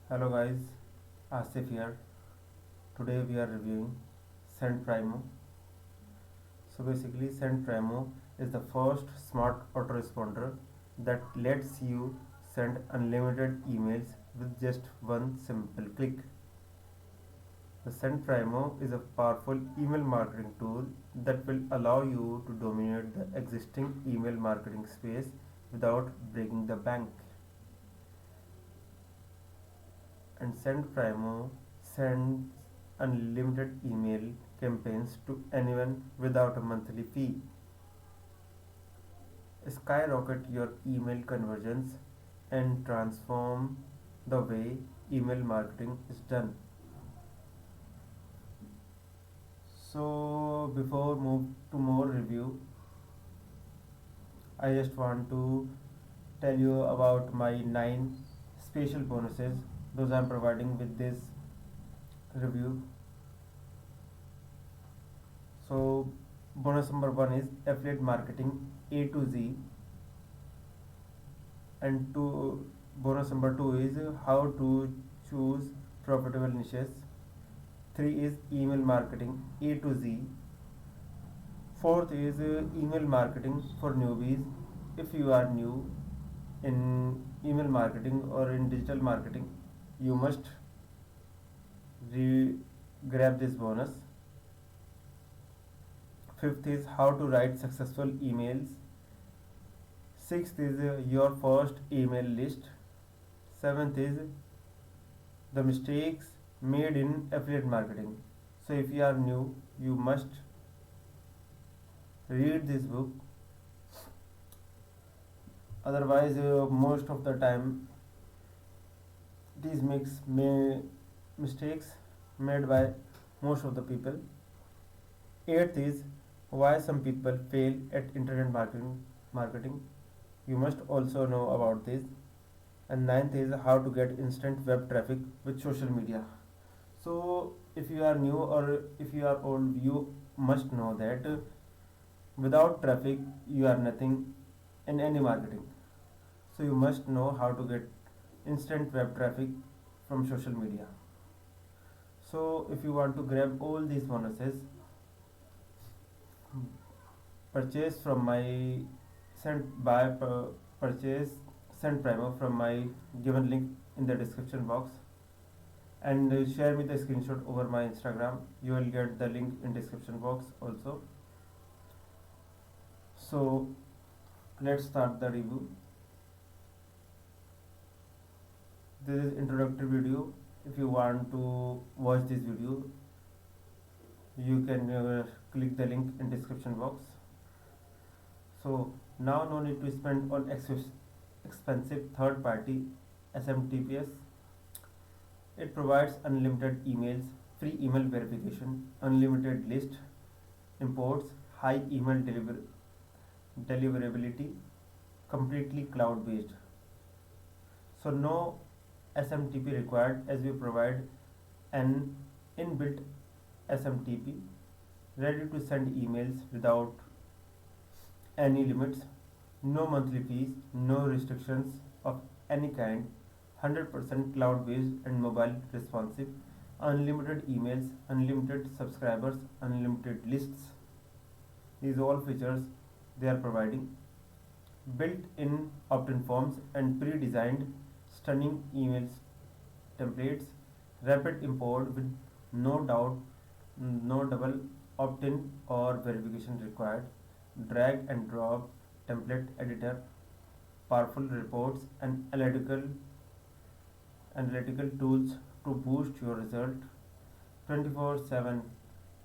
Hello guys, Asif here. Today we are reviewing Send Primo. So basically Send Primo is the first smart autoresponder that lets you send unlimited emails with just one simple click. The Send Primo is a powerful email marketing tool that will allow you to dominate the existing email marketing space without breaking the bank. And Send Primo sends unlimited email campaigns to anyone without a monthly fee. Skyrocket your email conversions and transform the way email marketing is done. So before move to more review, I just want to tell you about my 9 special bonuses those I'm providing with this review. So bonus number 1 is affiliate marketing A to Z, and bonus number 2 is how to choose profitable niches. 3 is email marketing A to Z. Fourth is email marketing for newbies. If you are new in email marketing or in digital marketing, you must grab this bonus. Fifth is how to write successful emails. Sixth is your first email list. Seventh is the mistakes made in affiliate marketing. So if you are new, you must read this book. Otherwise, most of the time, these mistakes made by most of the people. Eighth is why some people fail at internet marketing. You must also know about this. And ninth is how to get instant web traffic with social media. So if you are new or if you are old, you must know that without traffic you are nothing in any marketing. So you must know how to get instant web traffic from social media. So if you want to grab all these bonuses, purchase from my send by purchase Send Primo from my given link in the description box, and share me the screenshot over my Instagram. You will get the link in description box also. So let's start the review. This is introductory video. If you want to watch this video, you can click the link in description box. So now no need to spend on expensive third party SMTPs. It provides unlimited emails, free email verification, unlimited list, imports, high email deliverability, completely cloud based. So no SMTP required, as we provide an inbuilt SMTP ready to send emails without any limits, no monthly fees, no restrictions of any kind, 100% cloud based and mobile responsive, unlimited emails, unlimited subscribers, unlimited lists. These all features they are providing. Built in opt in forms and pre designed stunning emails templates, rapid import with no doubt, no double opt in or verification required, drag and drop template editor, powerful reports and analytical tools to boost your result, 24/7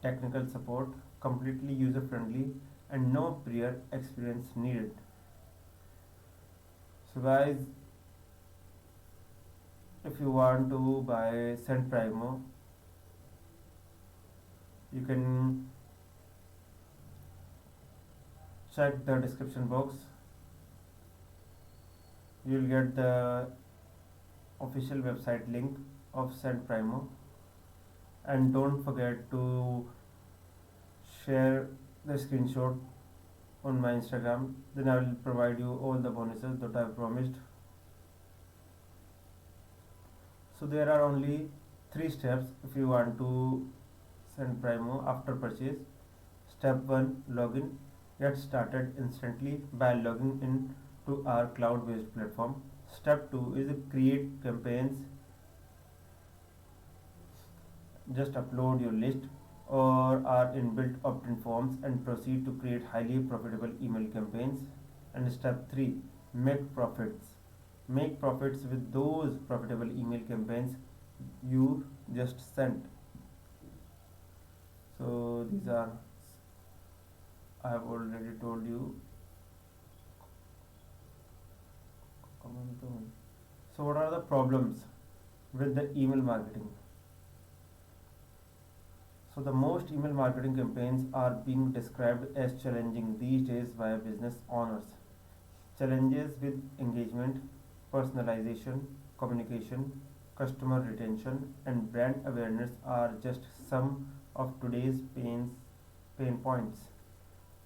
technical support, completely user friendly and no prior experience needed. So guys, if you want to buy Send Primo, you can check the description box. You will get the official website link of Send Primo, and don't forget to share the screenshot on my Instagram. Then I will provide you all the bonuses that I have promised. So there are only three steps if you want to send Primo after purchase. Step 1, login. Get started instantly by logging in to our cloud based platform. Step 2 is create campaigns. Just upload your list or our inbuilt opt-in forms and proceed to create highly profitable email campaigns. And step 3, make profits. Make profits with those profitable email campaigns you just sent. So these are, I have already told you. So what are the problems with the email marketing? So the most email marketing campaigns are being described as challenging these days by business owners. Challenges with engagement, personalization, communication, customer retention, and brand awareness are just some of today's pain points.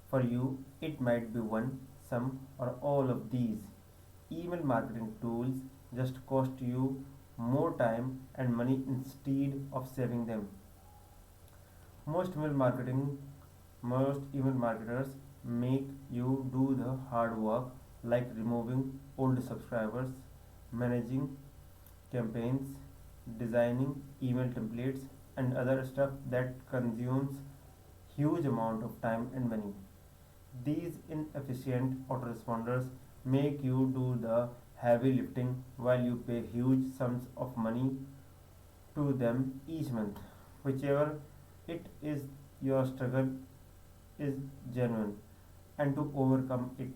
For you, it might be one, some, or all of these. Email marketing tools just cost you more time and money instead of saving them. Most email marketing Most email marketers make you do the hard work like removing old subscribers, managing campaigns, designing email templates and other stuff that consumes huge amount of time and money. These inefficient autoresponders make you do the heavy lifting while you pay huge sums of money to them each month. Whichever it is, your struggle is genuine, and to overcome it,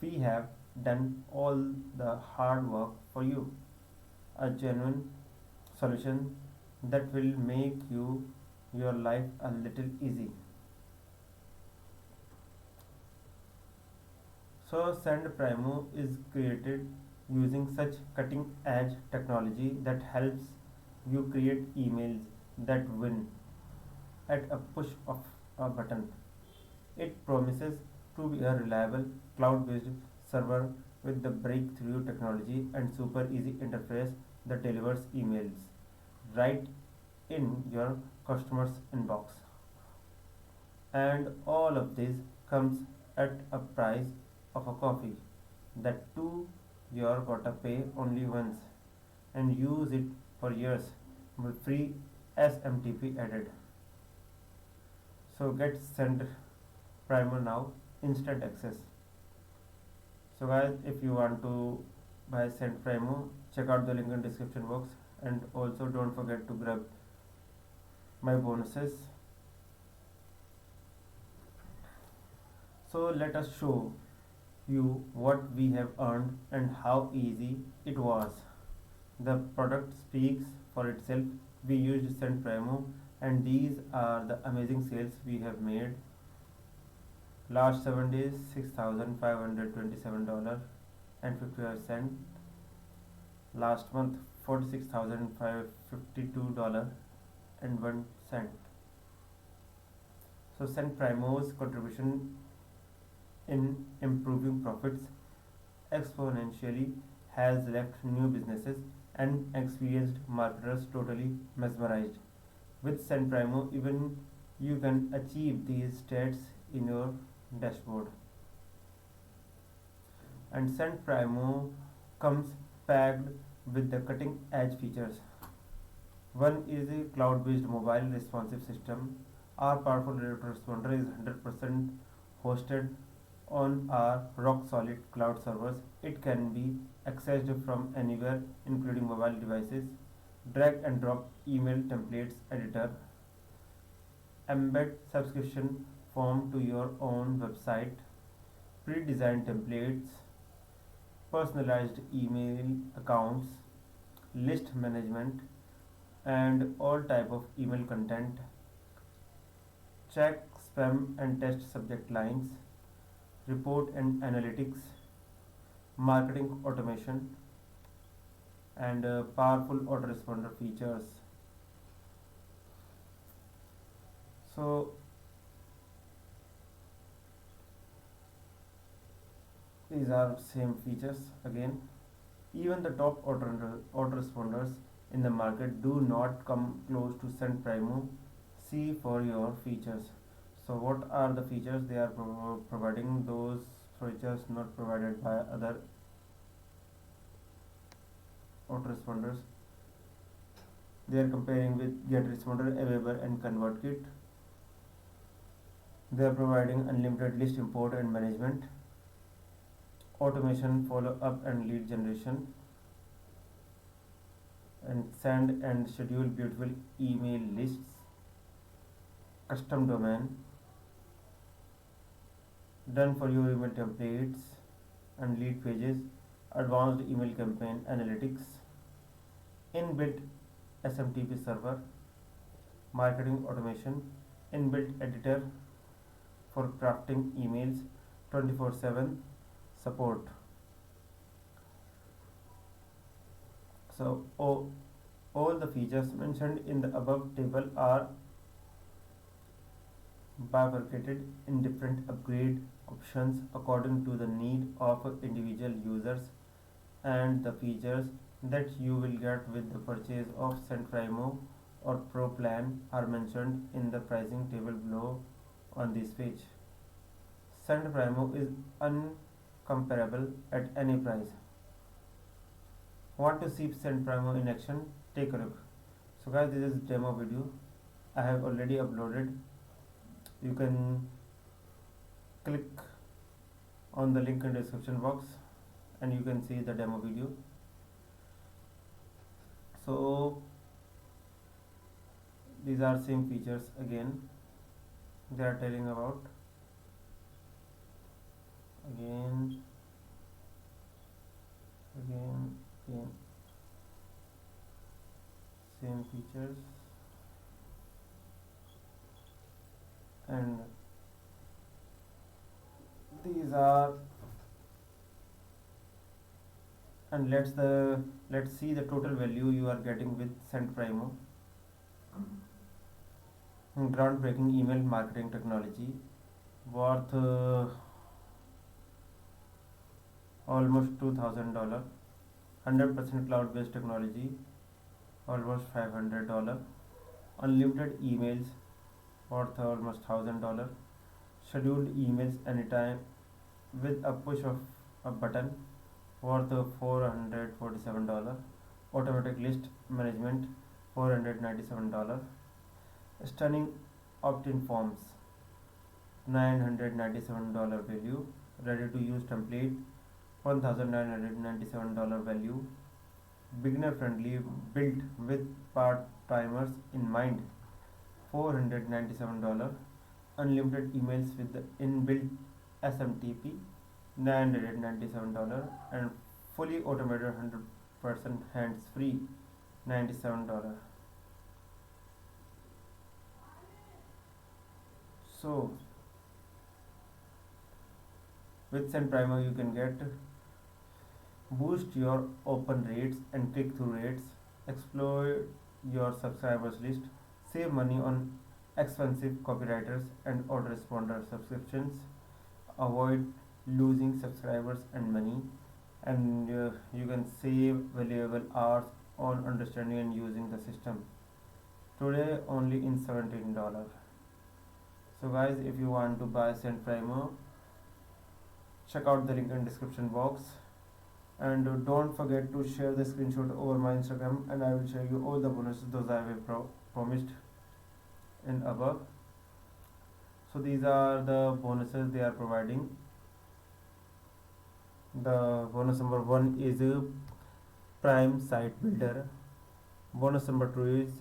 we have done all the hard work for you. A genuine solution that will make your life a little easy. So Send Primo is created using such cutting edge technology that helps you create emails that win at a push of a button. It promises to be a reliable cloud based server with the breakthrough technology and super easy interface that delivers emails right in your customer's inbox. And all of this comes at a price of a coffee. That too you're gotta pay only once and use it for years with free SMTP added. So get Send Primer now, instant access. So guys, if you want to buy Send Primer, check out the link in description box and also don't forget to grab my bonuses. So let us show you what we have earned and how easy it was. The product speaks for itself. We used Send Primo and these are the amazing sales we have made. Last 7 days $6,527 and 55 cents. Last month $46,552 and 1 cent. So Send Primo's contribution in improving profits exponentially has left new businesses and experienced marketers totally mesmerized. With Send Primo, even you can achieve these stats in your dashboard. And Send Primo comes packed with the cutting edge features. One is a cloud based mobile responsive system. Our powerful autoresponder is 100% hosted on our rock solid cloud servers. It can be accessed from anywhere, including mobile devices. Drag and drop email templates editor. Embed subscription form to your own website. Pre-designed templates. Personalized email accounts. List management and all type of email content. Check spam and test subject lines. Report and analytics, marketing automation, and powerful autoresponder features. So these are same features again. Even the top autoresponders in the market. Do not come close to SendPrimo. See for your features. So what are the features they are providing? Those features not provided by other autoresponders. They are comparing with GetResponder, Aweber and ConvertKit. They are providing unlimited list import and management, automation, follow up and lead generation, and send and schedule beautiful email lists, custom domain, done for you email templates and lead pages, advanced email campaign analytics, inbuilt SMTP server, marketing automation, inbuilt editor for crafting emails, 24/7 support. So all the features mentioned in the above table are bifurcated in different upgrade options according to the need of individual users, and the features that you will get with the purchase of SendPrimo or Pro plan are mentioned in the pricing table below on this page. SendPrimo is uncomparable at any price. Want to see SendPrimo in action? Take a look. So guys, this is demo video I have already uploaded. You can click on the link in description box and you can see the demo video. So these are same features again they are telling about. Again, same features, and these are, and let's see the total value you are getting with SendPrimo. Groundbreaking email marketing technology worth almost $2,000. 100% cloud-based technology, almost $500. Unlimited emails worth almost $1,000. Scheduled emails anytime with a push of a button worth $447. Automatic list management $497. Stunning opt-in forms $997 value. Ready to use template $1,997 value. Beginner friendly, built with part-timers in mind $497. Unlimited emails with the inbuilt SMTP $997, and fully automated 100% hands-free $97. So with SendPrimo you can get boost your open rates and click-through rates, explore your subscribers list, save money on expensive copywriters and autoresponder subscriptions, avoid losing subscribers and money, and you can save valuable hours on understanding and using the system. Today only in $17. So guys, if you want to buy SendPrimo, check out the link in description box, and don't forget to share the screenshot over my Instagram, and I will show you all the bonuses those I have promised in above. So these are the bonuses they are providing. The bonus number 1 is Prime Site Builder. Bonus number 2 is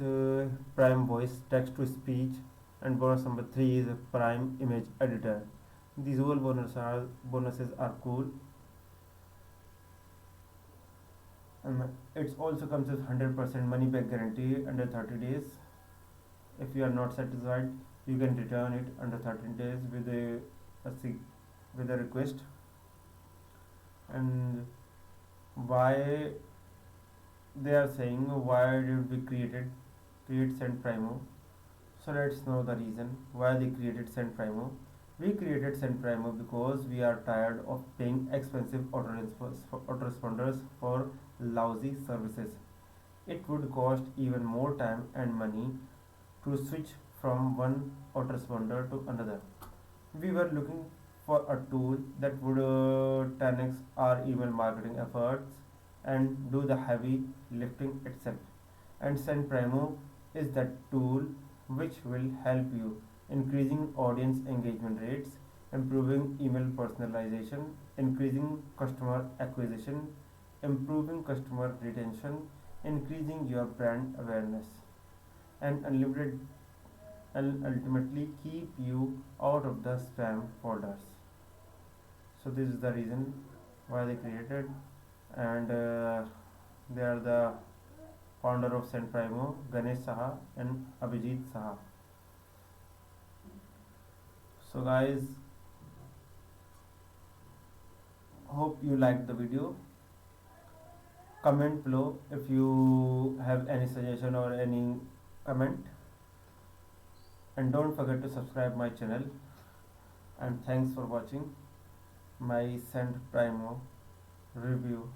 Prime Voice Text to Speech, and bonus number 3 is Prime Image Editor. These all bonuses are cool, and it also comes with 100% money back guarantee under 30 days. If you are not satisfied, you can return it under 13 days with a request. And why they are saying why did we create SendPrimo? So let's know the reason why they created SendPrimo. We created SendPrimo because we are tired of paying expensive autoresponders for lousy services. It would cost even more time and money to switch from one autoresponder to another. We were looking for a tool that would 10x our email marketing efforts and do the heavy lifting itself. And SendPrimo is that tool which will help you increasing audience engagement rates, improving email personalization, increasing customer acquisition, improving customer retention, increasing your brand awareness, and unlimited and ultimately keep you out of the spam folders. So this is the reason why they created, and they are the founder of SendPrimo, Ganesh Saha and Abhijit Saha. So guys, hope you liked the video. Comment below if you have any suggestion or any comment, and don't forget to subscribe my channel. And thanks for watching my SendPrimo review.